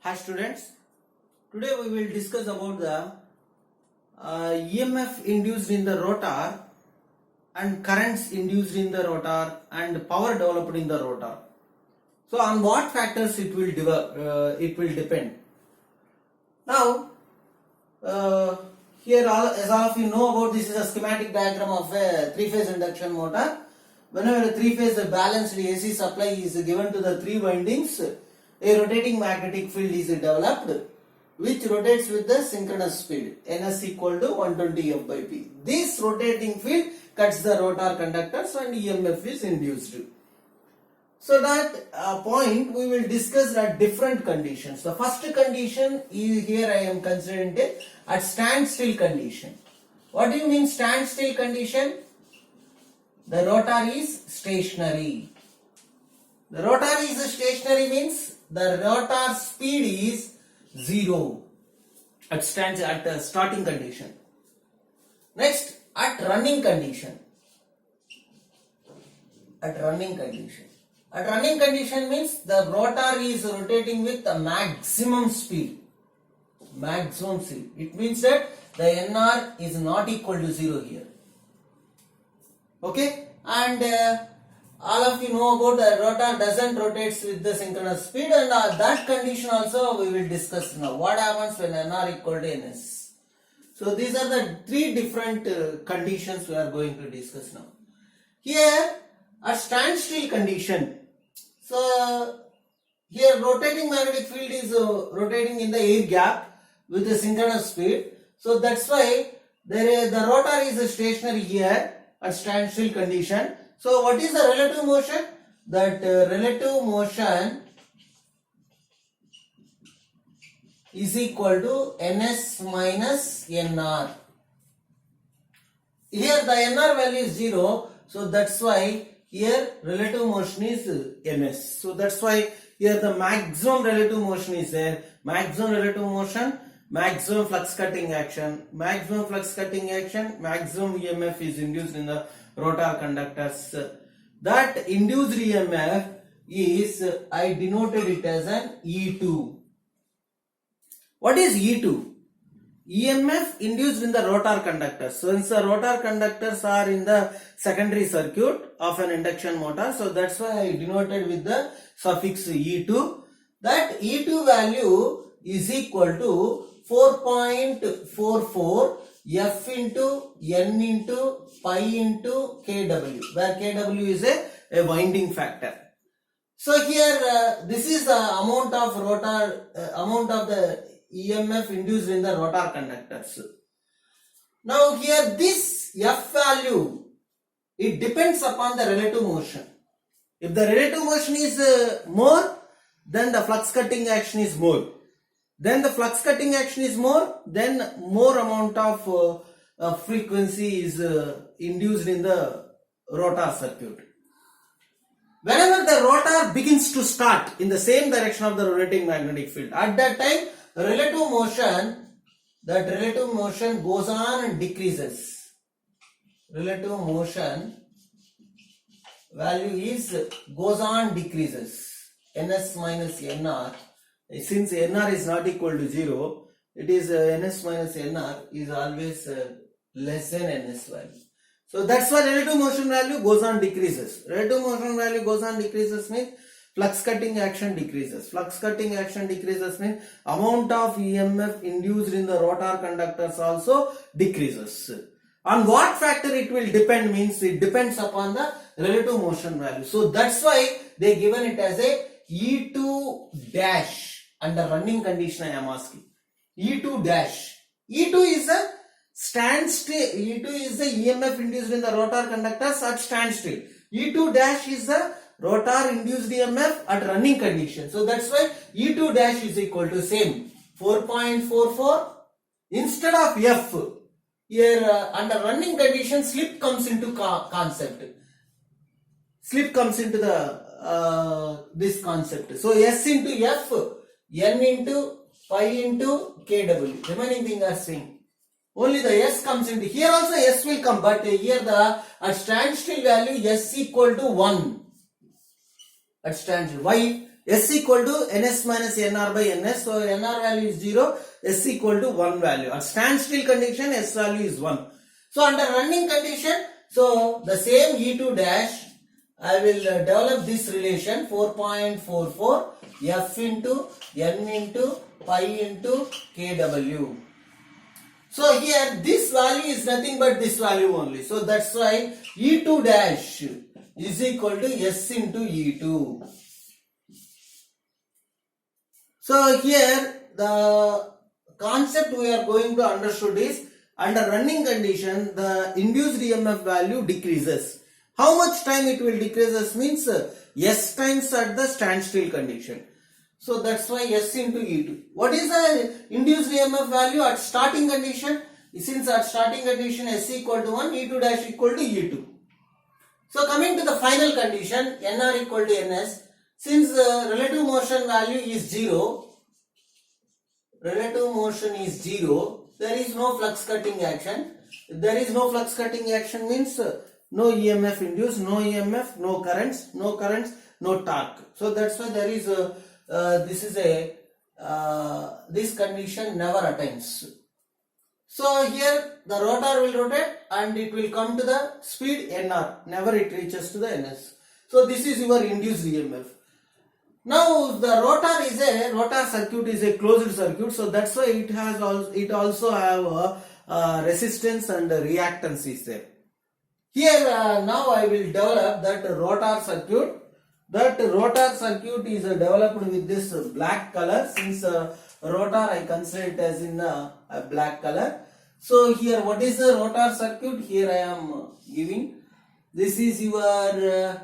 Hi students, today we will discuss about the EMF induced in the rotor and currents induced in the rotor and power developed in the rotor. So on what factors it will depend. Now here as all of you know about, this is a schematic diagram of a three-phase induction motor. Whenever a three-phase balanced AC supply is given to the three windings, a rotating magnetic field is developed which rotates with the synchronous speed, Ns equal to 120 F by P. This rotating field cuts the rotor conductors and EMF is induced. So that point we will discuss at different conditions. The first condition is here I am considering it at standstill condition. What do you mean standstill condition? The rotor is stationary. The rotor is stationary means the rotor speed is 0 at starting condition. Next, at running condition. At running condition means the rotor is rotating with the maximum speed. It means that the NR is not equal to 0 here. Okay, and all of you know about the rotor doesn't rotate with the synchronous speed, and that condition also we will discuss now. What happens when NR equal to NS? So these are the three different conditions we are going to discuss now. Here at standstill condition, so here rotating magnetic field is rotating in the air gap with the synchronous speed. So that's why the rotor is stationary here at standstill condition. So what is the relative motion? That relative motion is equal to Ns minus Nr. Here the Nr value is 0, so that's why here relative motion is Ns. So that's why here the maximum relative motion is there. Maximum relative motion, maximum flux cutting action, maximum EMF is induced in the rotor conductors. That induced EMF is, I denoted it as an E2. What is E2? EMF induced in the rotor conductors. So since the rotor conductors are in the secondary circuit of an induction motor, so that's why I denoted with the suffix E2. That E2 value is equal to 4.44 F into N into pi into kW, where kW is a winding factor. So here this is the amount of the EMF induced in the rotor conductors. Now here this F value, it depends upon the relative motion. If the relative motion is more, then the flux cutting action is more. Then the flux cutting action is more, then more amount of frequency is induced in the rotor circuit. Whenever the rotor begins to start in the same direction of the rotating magnetic field, at that time relative motion goes on and decreases. Relative motion value goes on decreases. Ns minus Nr. Since Nr is not equal to 0, it is Ns minus Nr is always less than Ns value. So that's why relative motion value goes on decreases. Relative motion value goes on decreases means flux cutting action decreases. Flux cutting action decreases means amount of EMF induced in the rotor conductors also decreases. On what factor it will depend means it depends upon the relative motion value. So that's why they given it as a E2 dash. Under running condition I am asking. E2 dash. E2 is a standstill. E2 is the EMF induced in the rotor conductors at standstill. E2 dash is the rotor induced EMF at running condition. So that's why E2 dash is equal to same 4.44 instead of F. Here under running condition slip comes into concept. Slip comes into the this concept. So S into F, N into pi into kW. Remaining thing are same. Only the S comes into here. Also S will come, but here the at standstill value S equal to 1 at standstill. Why? S equal to ns minus nr by ns. So nr value is 0, S equal to 1 value. At standstill condition, S value is 1. So under running condition, so the same E2 dash, I will develop this relation 4.44 F into N into pi into kW. So here this value is nothing but this value only. So that's why E2 dash is equal to S into E2. So here the concept we are going to understood is under running condition the induced EMF value decreases. How much time it will decreases means S times at the standstill condition. So that's why S into E2. What is the induced EMF value at starting condition? Since at starting condition S equal to 1, E2 dash equal to E2. So coming to the final condition, NR equal to NS, since the relative motion value is 0, relative motion is 0, there is no flux cutting action. If there is no flux cutting action means no EMF induced, no EMF, no currents, no torque. So that's why there is this condition never attains. So here the rotor will rotate and it will come to the speed NR, never it reaches to the NS. So this is your induced EMF. Now the rotor circuit is a closed circuit, so that's why it also have a resistance and a reactance is there. Here now I will develop that rotor circuit. That rotor circuit is developed with this black color. Since rotor I consider it as in a black color. So here what is the rotor circuit? Here I am giving. This is your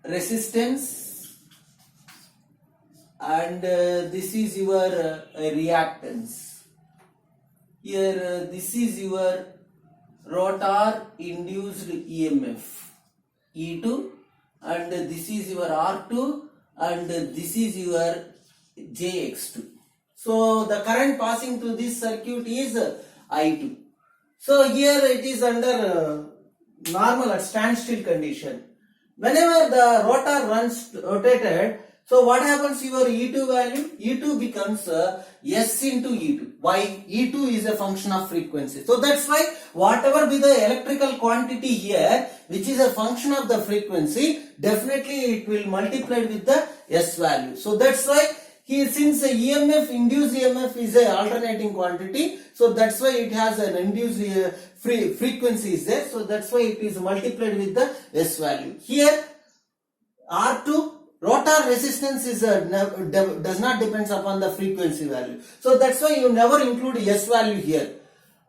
resistance and this is your reactance. Here this is your rotor induced EMF E2 and this is your R2 and this is your JX2. So the current passing through this circuit is I2. So here it is under normal at standstill condition. Whenever the rotor runs rotated, so what happens your E2 value? E2 becomes S into E2. Why? E2 is a function of frequency. So that's why whatever be the electrical quantity here, which is a function of the frequency, definitely it will multiply with the S value. So that's why here, since the EMF, induced EMF is a alternating quantity, so that's why it has an induced frequency is there. So that's why it is multiplied with the S value. Here R2 rotor resistance is does not depends upon the frequency value. So that's why you never include S value here.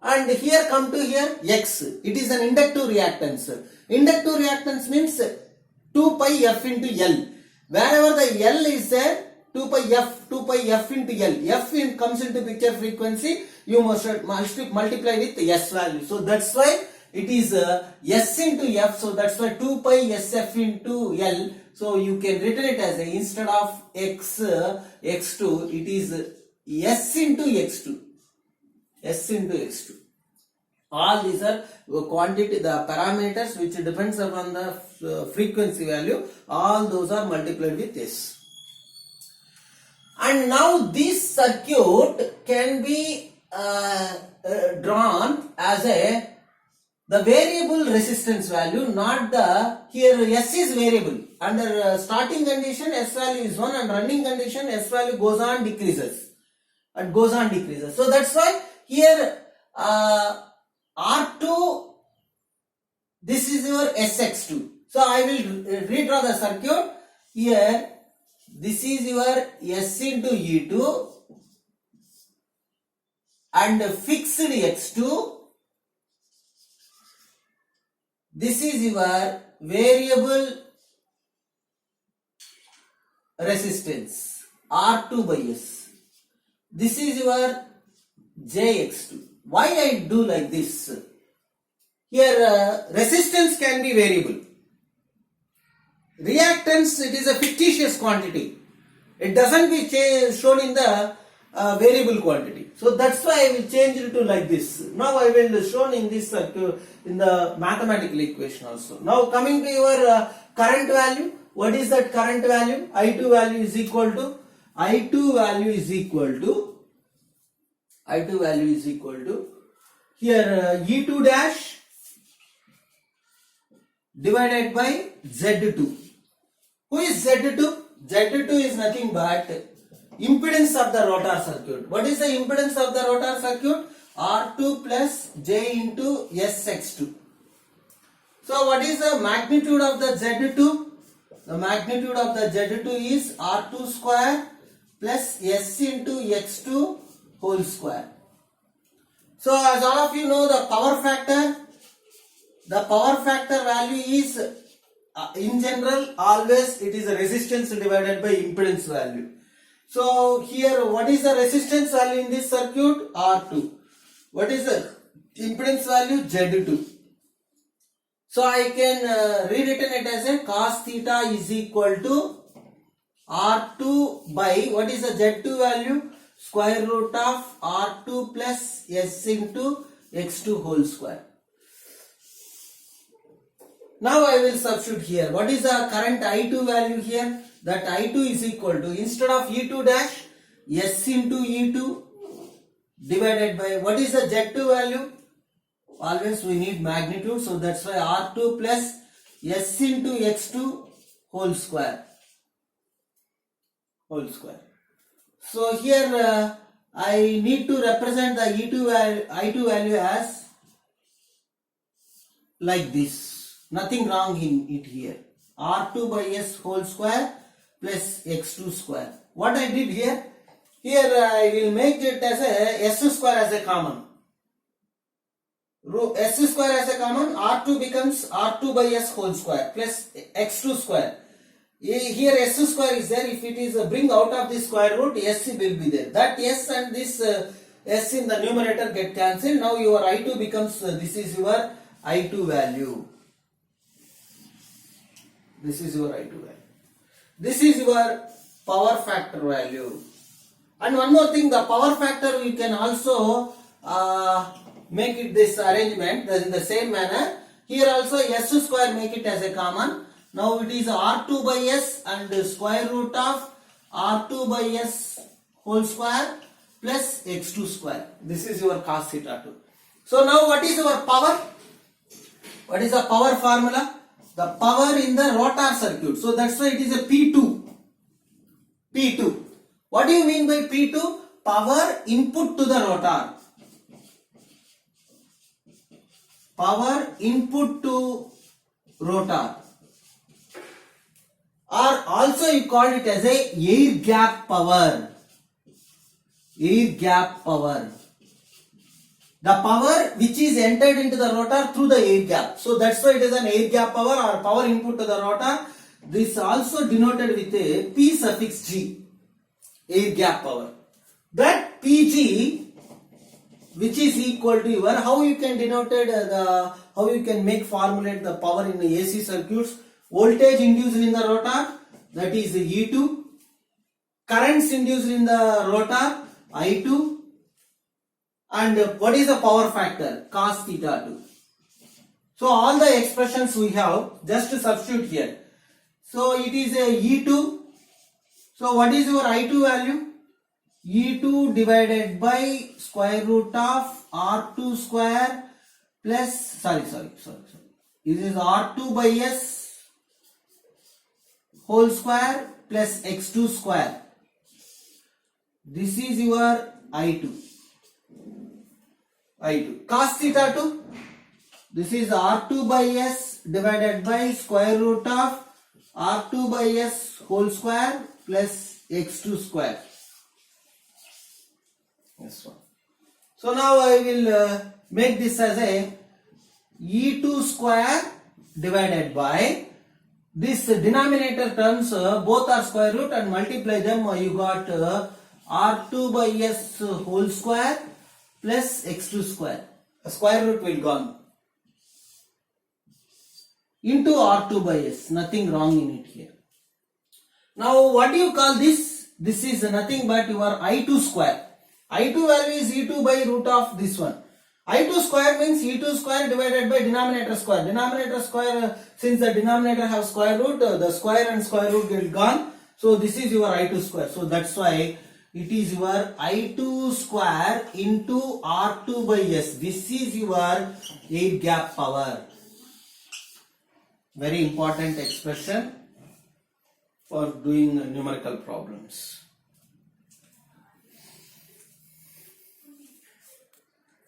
And here come to here X. It is an inductive reactance. Inductive reactance means 2 pi F into L. Wherever the L is there, 2 pi F into L. F comes into picture frequency, you must multiply with S value. So that's why it is S into F. So that's why 2 pi SF into L. So you can written it as instead of X2, it is S into X2. S into X2. All these are quantity, the parameters which depends upon the frequency value. All those are multiplied with S. And now this circuit can be drawn as the variable resistance value, not the, here S is variable. Under starting condition S value is 1 and running condition S value goes on decreases. It goes on decreases. So that's why here R2, this is your SX2. So I will redraw the circuit. Here this is your S into E2 and fixed X2. This is your variable resistance R2 by S. This is your JX2. Why I do like this? Here resistance can be variable. Reactance, it is a fictitious quantity. It doesn't be shown in the variable quantity. So that's why I will change it to like this. Now I will show in this circuit in the mathematical equation also. Now coming to your current value, What is that current value? I2 value is equal to here E2 dash divided by Z2. Who is Z2? Z2 is nothing but impedance of the rotor circuit. What is the impedance of the rotor circuit? R2 plus J into SX2. So what is the magnitude of the Z2? The magnitude of the Z2 is R2 square plus S into X2 whole square. So as all of you know, the power factor value is in general always it is a resistance divided by impedance value. So here what is the resistance value in this circuit? R2. What is the impedance value? Z2. So I can rewritten it as a cos theta is equal to R2 by what is the Z2 value? Square root of R2 plus S into X2 whole square. Now I will substitute here. What is the current I2 value here? That I2 is equal to, instead of E2 dash, S into E2 divided by, what is the Z2 value? Always we need magnitude, so that's why R2 plus S into X2 whole square. So here I need to represent the I2 value as like this. Nothing wrong in it here. R2 by S whole square plus X2 square. What I did here? Here I will make it as a S square as a common. S square as a common, R2 becomes R2 by S whole square plus X2 square. Here S square is there. If it is bring out of the square root, S will be there. That S and this S in the numerator get cancelled. Now your I2 becomes, this is your I2 value. This is your I2 value. This is your power factor value. And one more thing, the power factor you can also make it this arrangement in the same manner. Here also S square make it as a common. Now it is R2 by S and square root of R2 by S whole square plus X2 square. This is your cos theta 2. So now what is our power? What is the power formula? The power in the rotor circuit. So that's why it is a P2. P2. What do you mean by P2? Power input to the rotor. Power input to rotor. Or also you call it as a air gap power. Air gap power. The power which is entered into the rotor through the air gap. So that's why it is an air gap power or power input to the rotor. This also denoted with a P suffix G. Air gap power. That PG which is equal to your, how you can denote how you can formulate the power in the AC circuits. Voltage induced in the rotor, that is E2. Currents induced in the rotor, I2. And what is the power factor? Cos theta 2. So all the expressions we have, just to substitute here. So it is a E2. So what is your I2 value? E2 divided by square root of R2 square plus, sorry. This is R2 by S whole square plus X2 square. This is your I2. Cos theta 2. This is R2 by S divided by square root of R2 by S whole square plus X2 square. This one. So now I will make this as a E2 square divided by this denominator terms, both are square root, and multiply them, you got R2 by S whole square plus X2 square. A square root will gone. Into R2 by S. Nothing wrong in it here. Now what do you call this? This is nothing but your I2 square. I2 value is E2 by root of this one. I2 square means E2 square divided by denominator square. Denominator square, since the denominator have square root, the square and square root get gone. So this is your I2 square. So that's why it is your I2 square into R2 by S. This is your air gap power. Very important expression for doing numerical problems.